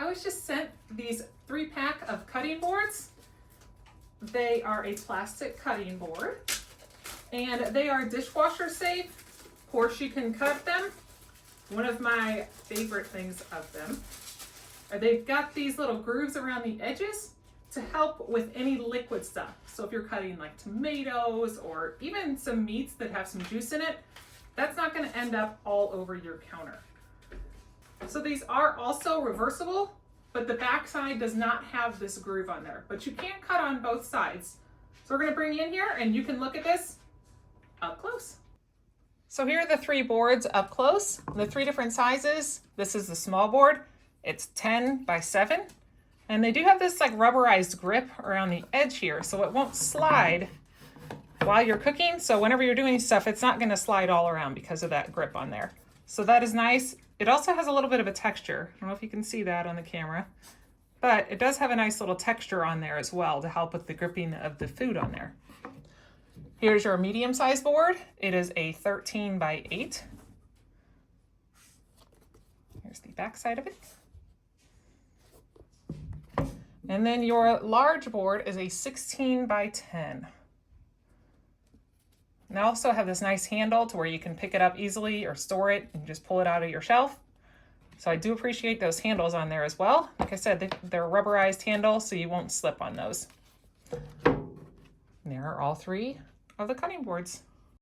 was just sent these 3-pack of cutting boards. They are a plastic cutting board and they are dishwasher safe. Of course, you can cut them. One of my favorite things of them are they've got these little grooves around the edges to help with any liquid stuff. So if you're cutting like tomatoes or even some meats that have some juice in it, that's not going to end up all over your counter. So these are also reversible, but the back side does not have this groove on there, but you can cut on both sides. So we're going to bring you in here and you can look at this up close. So here are the 3 boards up close, the 3 different sizes. This is the small board. It's 10 by 7. And they do have this like rubberized grip around the edge here, so it won't slide while you're cooking. So whenever you're doing stuff, it's not going to slide all around because of that grip on there. So that is nice. It also has a little bit of a texture. I don't know if you can see that on the camera, but it does have a nice little texture on there as well to help with the gripping of the food on there. Here's your medium-sized board. It is a 13 by 8. Here's the back side of it. And then your large board is a 16 by 10. And they also have this nice handle to where you can pick it up easily or store it and just pull it out of your shelf. So I do appreciate those handles on there as well. Like I said, they're rubberized handles, so you won't slip on those. And there are all 3 of the cutting boards.